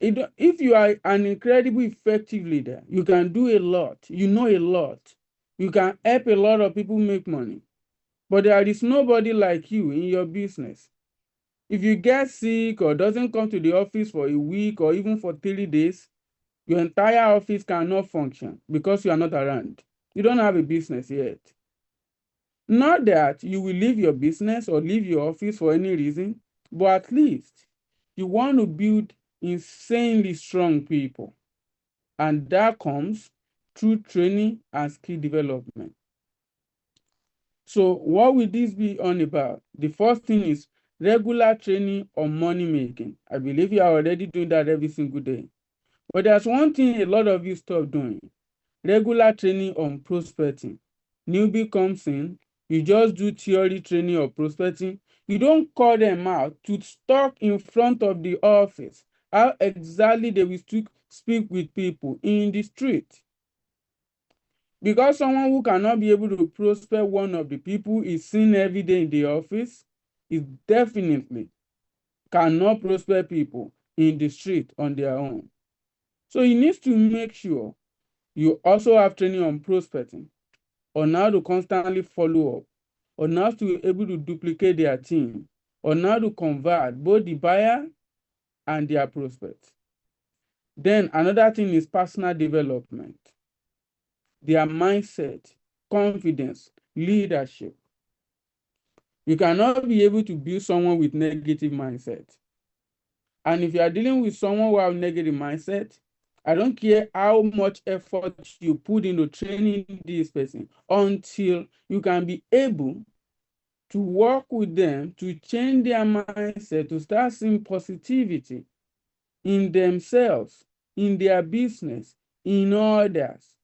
If you are an incredibly effective leader, you can do a lot, you know a lot, you can help a lot of people make money, but there is nobody like you in your business. If you get sick or doesn't come to the office for a week or even for 3 days, your entire office cannot function because you are not around. You don't have a business yet. Not that you will leave your business or leave your office for any reason, but at least you want to build insanely strong people. And that comes through training and skill development. So, what will this be on about? The first thing is regular training on money making. I believe you are already doing that every single day. But there's one thing a lot of you stop doing: regular training on prospecting. Newbie comes in, you just do theory training of prospecting. You don't call them out to talk in front of the office how exactly they will speak with people in the street. Because someone who cannot be able to prospect one of the people is seen every day in the office is definitely cannot prospect people in the street on their own. So you need to make sure you also have training on prospecting, on how to constantly follow up, on how to be able to duplicate their team, on how to convert both the buyer and their prospects. Then another thing is personal development, their mindset, confidence, leadership. You cannot be able to build someone with negative mindset. And if you are dealing with someone who have negative mindset, I don't care how much effort you put into training this person until you can be able to work with them to change their mindset, to start seeing positivity in themselves, in their business, in others.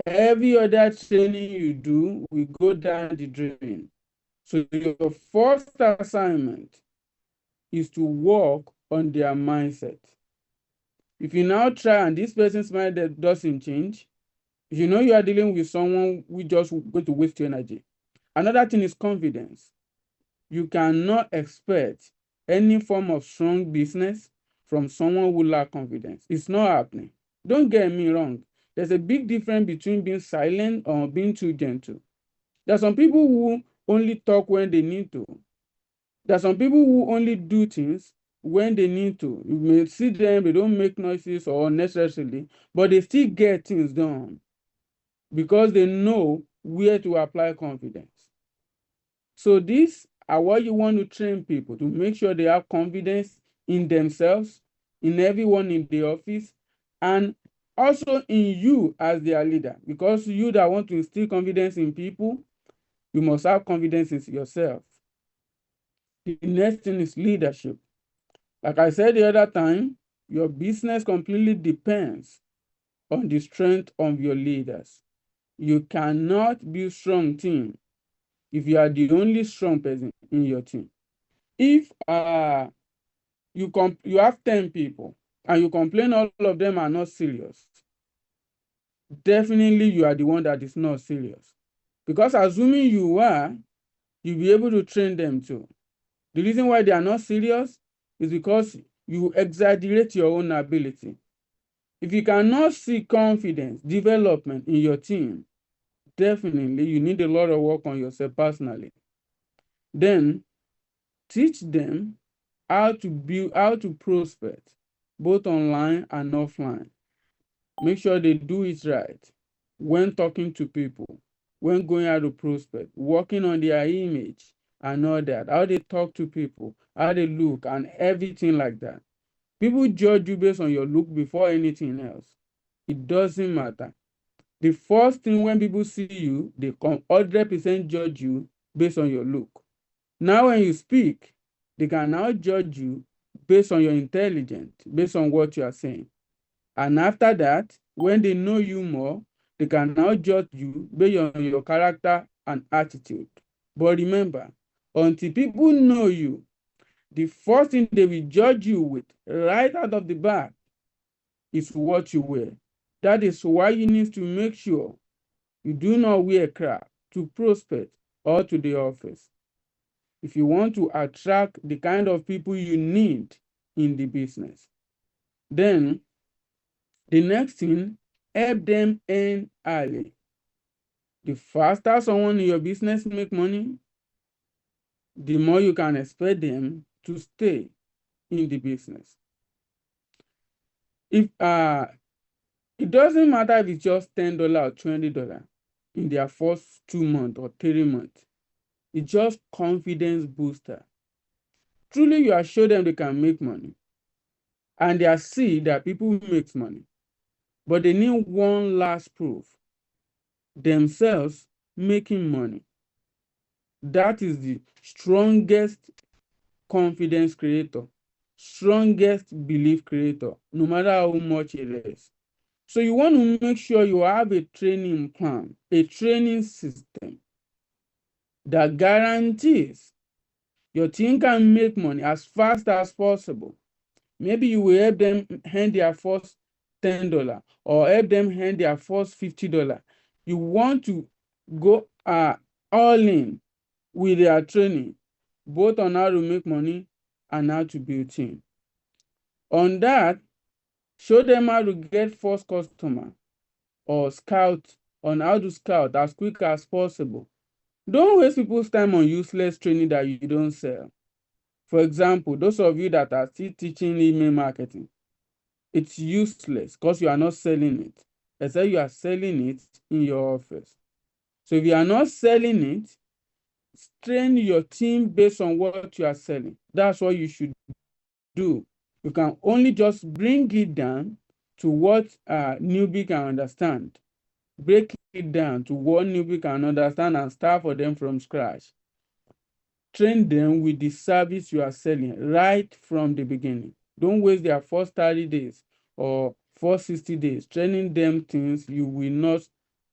Every other training you do will go down the drain. So your first assignment is to work on their mindset. If you now try and this person's mindset doesn't change, you know you are dealing with someone who just going to waste your energy. Another thing is confidence. You cannot expect any form of strong business from someone who lacks confidence. It's not happening. Don't get me wrong. There's a big difference between being silent or being too gentle. There are some people who only talk when they need to. There are some people who only do things when they need to. You may see them, they don't make noises or unnecessarily, but they still get things done because they know where to apply confidence. So these are what you want to train people to make sure they have confidence in themselves, in everyone in the office, and also in you as their leader. Because you that want to instill confidence in people, you must have confidence in yourself. The next thing is leadership. Like I said the other time, your business completely depends on the strength of your leaders. You cannot build strong team if you are the only strong person in your team. If you have 10 people and you complain all of them are not serious, definitely you are the one that is not serious. Because assuming you are, you'll be able to train them too. The reason why they are not serious is because you exaggerate your own ability. If you cannot see confidence, development in your team, definitely you need a lot of work on yourself personally. Then teach them how to prospect, both online and offline. Make sure they do it right when talking to people, when going out to prospect, working on their image and all that, how they talk to people, how they look, and everything like that. People judge you based on your look before anything else. It doesn't matter. The first thing when people see you, they 100% judge you based on your look. Now, when you speak, they can now judge you based on your intelligence, based on what you are saying. And after that, when they know you more, they can now judge you based on your character and attitude. But remember, until people know you, the first thing they will judge you with right out of the bat is what you wear. That is why you need to make sure you do not wear crap to prospect or to the office if you want to attract the kind of people you need in the business. Then the next thing, help them earn early. The faster someone in your business make money, the more you can expect them to stay in the business. If it doesn't matter if it's just $10 or $20 in their first 2 months or 3 months, it's just confidence booster. Truly, you are sure them they can make money, and they are see that people makes money, but they need one last proof: themselves making money. That is the strongest confidence creator, strongest belief creator, no matter how much it is. So you want to make sure you have a training plan, a training system that guarantees your team can make money as fast as possible. Maybe you will help them earn their first $10 or help them earn their first $50. You want to go all in with their training, both on how to make money and how to build team. On that, show them how to get first customer or scout on how to scout as quick as possible. Don't waste people's time on useless training that you don't sell. For example, those of you that are still teaching email marketing, it's useless because you are not selling it, except you are selling it in your office. So if you are not selling it, train your team based on what you are selling. That's what you should do. You can only just bring it down to what newbie can understand. Break it down to what newbie can understand and start for them from scratch. Train them with the service you are selling right from the beginning. Don't waste their first 30 days or first 60 days training them things you will not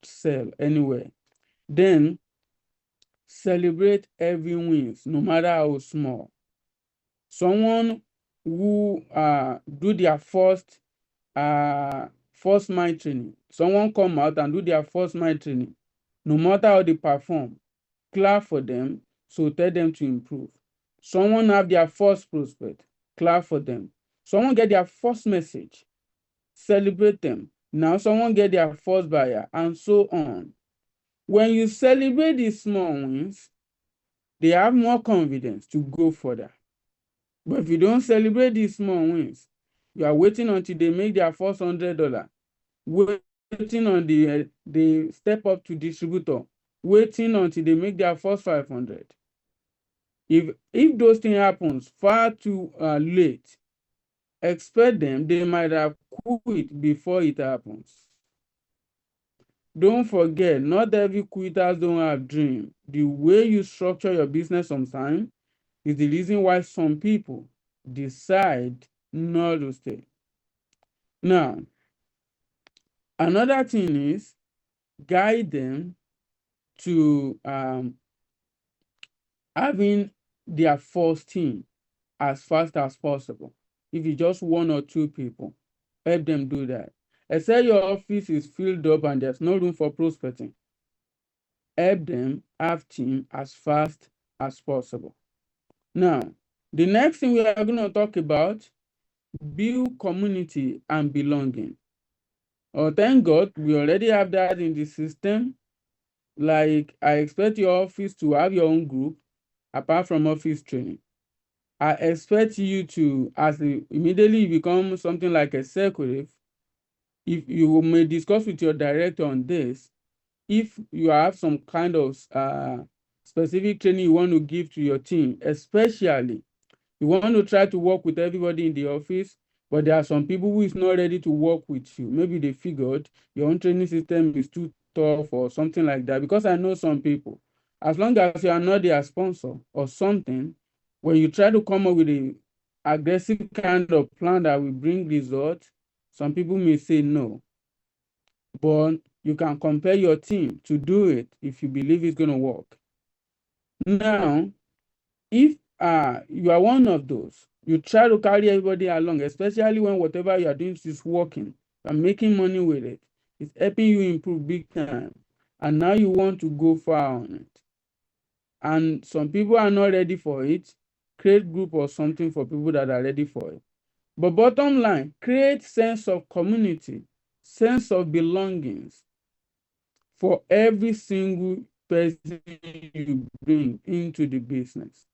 sell anywhere. Then celebrate every wins, no matter how small. Someone who do their first mind training, someone come out and do their first mind training, no matter how they perform, clap for them, so tell them to improve. Someone have their first prospect, clap for them. Someone get their first message, celebrate them. Now someone get their first buyer, and so on. When you celebrate these small wins, they have more confidence to go further. But if you don't celebrate these small wins, you are waiting until they make their first $100, waiting on the step up to distributor, waiting until they make their first 500. If those things happens far too late, expect them, they might have quit before it happens. Don't forget, not every quitters don't have dream. The way you structure your business sometimes is the reason why some people decide not to stay. Now, another thing is guide them to having their first team as fast as possible. If it's just one or two people, help them do that. Except your office is filled up and there's no room for prospecting, help them have team as fast as possible. Now, the next thing we are going to talk about, build community and belonging. Oh, thank God, we already have that in the system. Like, I expect your office to have your own group apart from office training. I expect you to, immediately you become something like executive, if you may discuss with your director on this, if you have some kind of specific training you want to give to your team, especially you want to try to work with everybody in the office, but there are some people who is not ready to work with you. Maybe they figured your own training system is too tough or something like that. Because I know some people, as long as you are not their sponsor or something, when you try to come up with a aggressive kind of plan that will bring results, some people may say no. But you can compare your team to do it if you believe it's going to work. Now, if you are one of those, you try to carry everybody along, especially when whatever you are doing is working and making money with it. It's helping you improve big time. And now you want to go far on it. And some people are not ready for it. Create group or something for people that are ready for it. But bottom line, create sense of community, sense of belongings for every single person you bring into the business.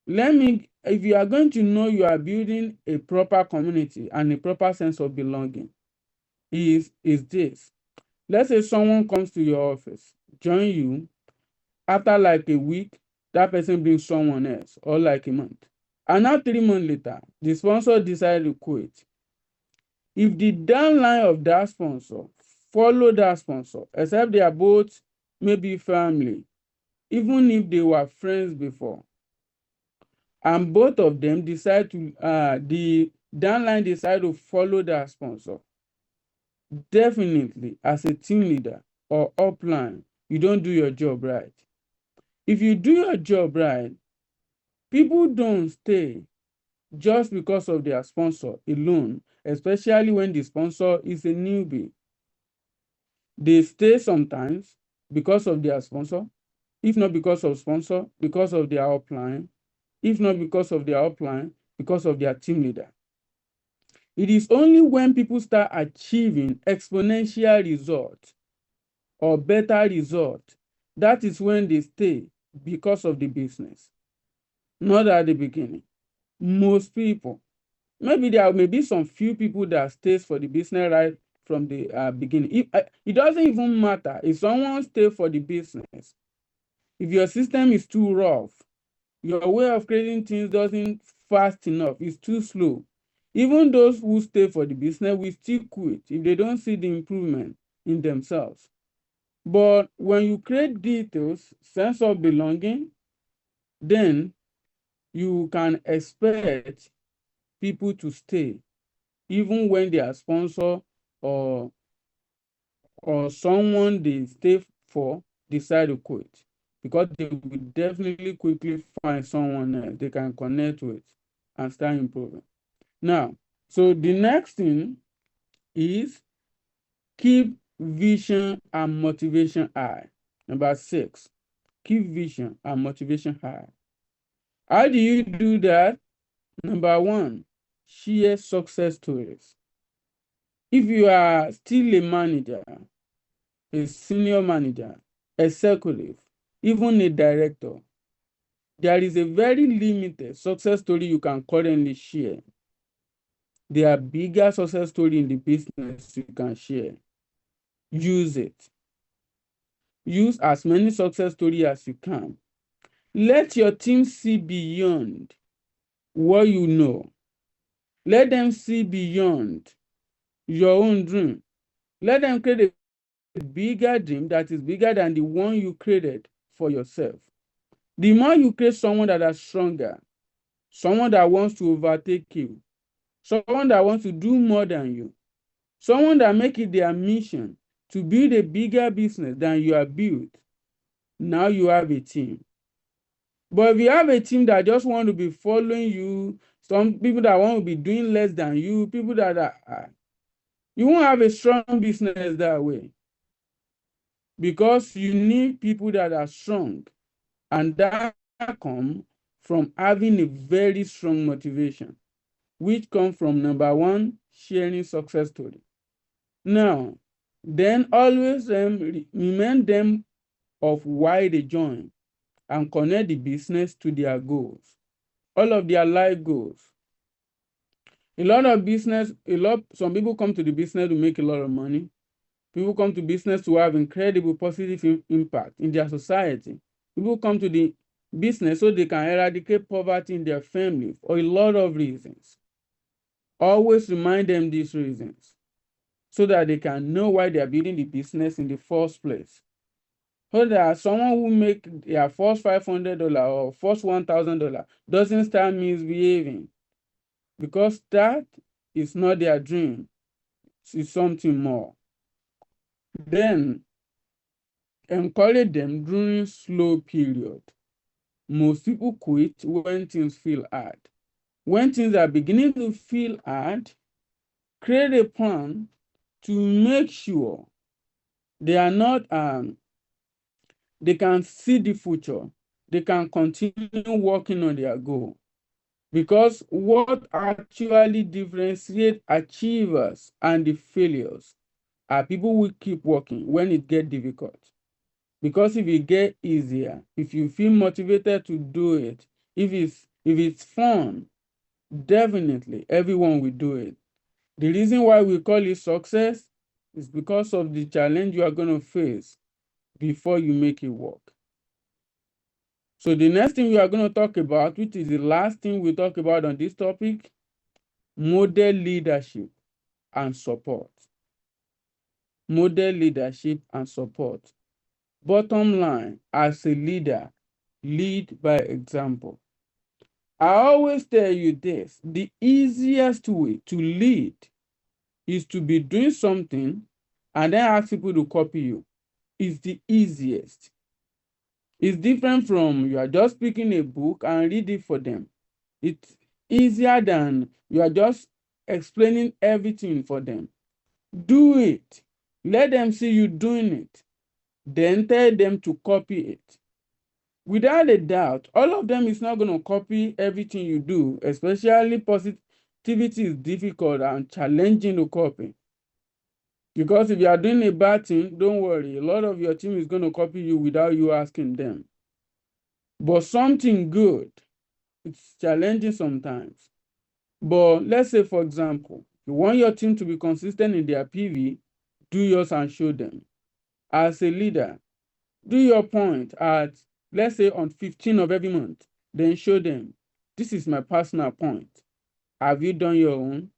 If you are going to know you are building a proper community and a proper sense of belonging, is this. Let's say someone comes to your office, join you, after like a week, that person brings someone else, or like a month. And now 3 months later, the sponsor decides to quit. If the downline of that sponsor follow that sponsor, except they are both maybe family, even if they were friends before, and both of them decide to, the downline decide to follow that sponsor, definitely as a team leader or upline, you don't do your job right. If you do your job right, people don't stay just because of their sponsor alone, especially when the sponsor is a newbie. They stay sometimes because of their sponsor, if not because of sponsor, because of their upline, if not because of their upline, because of their team leader. It is only when people start achieving exponential results or better results, that is when they stay because of the business, not at the beginning. Most people, maybe there may be some few people that stays for the business right from the beginning. It doesn't even matter if someone stays for the business. If your system is too rough, your way of creating things doesn't fast enough, it's too slow. Even those who stay for the business will still quit if they don't see the improvement in themselves. But when you create details, sense of belonging, then you can expect people to stay, even when their sponsor or someone they stay for decide to quit, because they will definitely quickly find someone else they can connect with and start improving. Now, so the next thing is keep vision and motivation high. Number 6, keep vision and motivation high. How do you do that? Number 1, share success stories. If you are still a manager, a senior manager, executive, even a director, there is a very limited success story you can currently share. There are bigger success stories in the business you can share. Use it. Use as many success stories as you can. Let your team see beyond what you know. Let them see beyond your own dream. Let them create a bigger dream that is bigger than the one you created for yourself. The more you create someone that is stronger, someone that wants to overtake you, someone that wants to do more than you, someone that make it their mission to build a bigger business than you have built, now you have a team. But if you have a team that just want to be following you, some people that want to be doing less than you, people that are, you won't have a strong business that way, because you need people that are strong, and that comes from having a very strong motivation, which comes from number 1, sharing success story. Now, then always remind them of why they join and connect the business to their goals, all of their life goals. Some people come to the business to make a lot of money. People come to business to have incredible positive impact in their society. People come to the business so they can eradicate poverty in their family for a lot of reasons. Always remind them these reasons so that they can know why they are building the business in the first place. So that someone who make their first $500 or first $1,000 doesn't start misbehaving, because that is not their dream. It's something more. Then encourage them during slow period. Most people quit when things feel hard. When things are beginning to feel hard, create a plan to make sure they are not they can see the future. They can continue working on their goal. Because what actually differentiates achievers and the failures are people who keep working when it gets difficult. Because if it get easier, if you feel motivated to do it, if it's fun, definitely everyone will do it. The reason why we call it success is because of the challenge you are going to face before you make it work. So the next thing we are going to talk about, which is the last thing we talk about on this topic, model leadership and support. Model leadership and support. Bottom line, as a leader, lead by example. I always tell you this, the easiest way to lead is to be doing something and then ask people to copy you. It's the easiest. It's different from you are just picking a book and read it for them. It's easier than you are just explaining everything for them. Do it. Let them see you doing it. Then tell them to copy it. Without a doubt, all of them is not going to copy everything you do, especially positivity is difficult and challenging to copy. Because if you are doing a bad thing, don't worry, a lot of your team is going to copy you without you asking them. But something good, it's challenging sometimes. But let's say, for example, you want your team to be consistent in their PV, do yours and show them. As a leader, do your point at, let's say, on 15th of every month, then show them, this is my personal point. Have you done your own?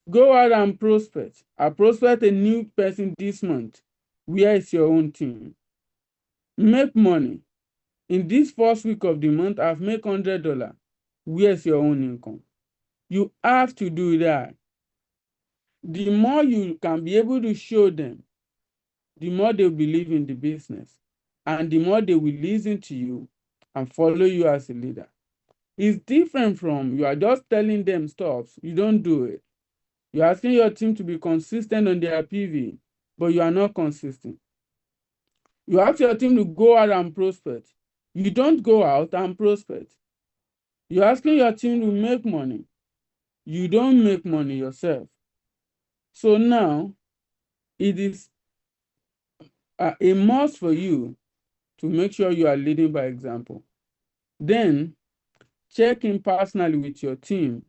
Go out and prospect. I prospect a new person this month. Where is your own team? Make money. In this first week of the month, I've made $100. Where's your own income? You have to do that. The more you can be able to show them, the more they believe in the business and the more they will listen to you and follow you as a leader. It's different from you are just telling them stuff, you don't do it. You're asking your team to be consistent on their PV, but you are not consistent. You ask your team to go out and prospect. You don't go out and prospect. You're asking your team to make money. You don't make money yourself. So now it is a must for you to make sure you are leading by example. Then check in personally with your team,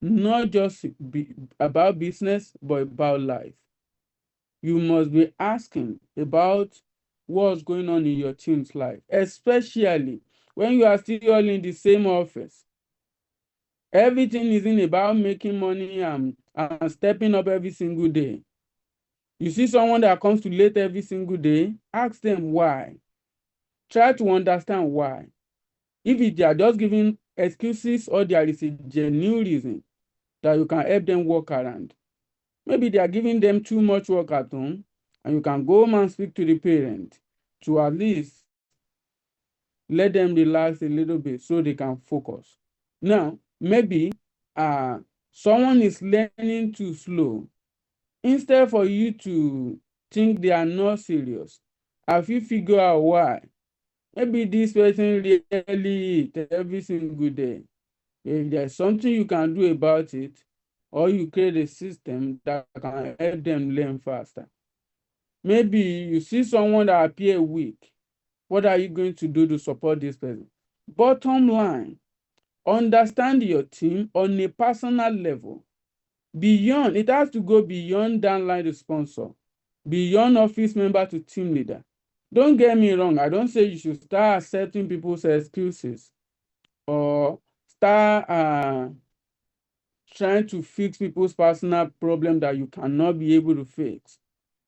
not just about business, but about life. You must be asking about what's going on in your team's life, especially when you are still all in the same office. Everything isn't about making money and stepping up every single day. You see someone that comes to late every single day, ask them why. Try to understand why. If they are just giving excuses or there is a genuine reason that you can help them work around. Maybe they are giving them too much work at home and you can go home and speak to the parent to at least let them relax a little bit so they can focus. Now, maybe someone is learning too slow. Instead for you to think they are not serious, have you figure out why? Maybe this person really eat every single day. If there's something you can do about it, or you create a system that can help them learn faster. Maybe you see someone that appear weak. What are you going to do to support this person? Bottom line, understand your team on a personal level. Beyond, it has to go beyond downline to sponsor, beyond office member to team leader. Don't get me wrong, I don't say you should start accepting people's excuses or start trying to fix people's personal problem that you cannot be able to fix.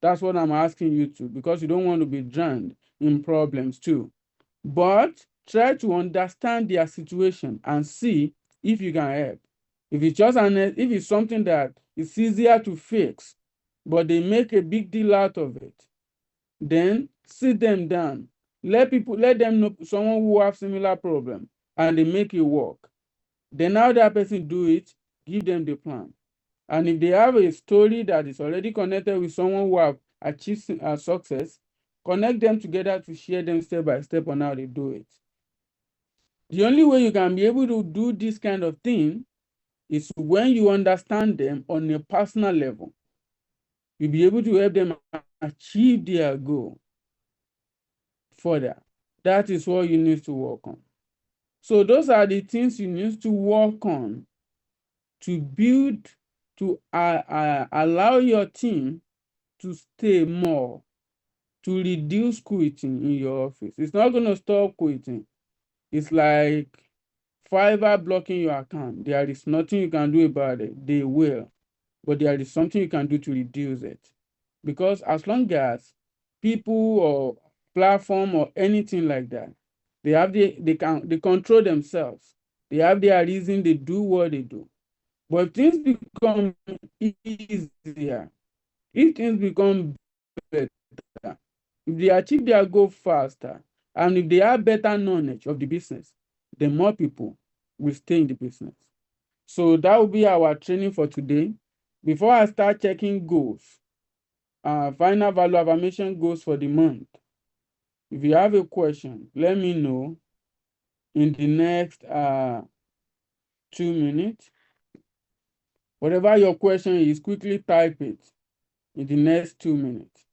That's what I'm asking you to, because you don't want to be drowned in problems too. But try to understand their situation and see if you can help. If it's something that is easier to fix, but they make a big deal out of it, then sit them down. Let them know someone who have similar problem and they make it work. Then how that person do it, give them the plan. And if they have a story that is already connected with someone who have achieved success, connect them together to share them step by step on how they do it. The only way you can be able to do this kind of thing is when you understand them on a personal level. You'll be able to help them achieve their goal further. That is what you need to work on. So those are the things you need to work on to build, to allow your team to stay more, to reduce quitting in your office. It's not going to stop quitting. It's like Fiverr blocking your account. There is nothing you can do about it. They will, but there is something you can do to reduce it. Because as long as people or platform or anything like that, they control themselves. They have their reason, they do what they do. But if things become easier, if things become better, if they achieve their goal faster, and if they have better knowledge of the business, then more people will stay in the business. So that will be our training for today. Before I start checking goals, final value affirmation goals for the month. If you have a question, let me know in the next 2 minutes. Whatever your question is, quickly type it in the next 2 minutes.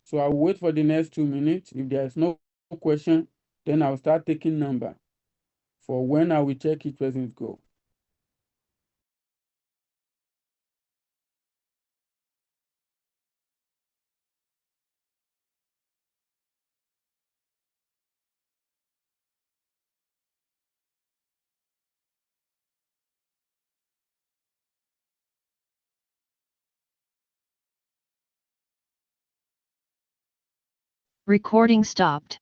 So I'll wait for the next 2 minutes. If there is no question, then I'll start taking number for when I will check each person's goal. Recording stopped.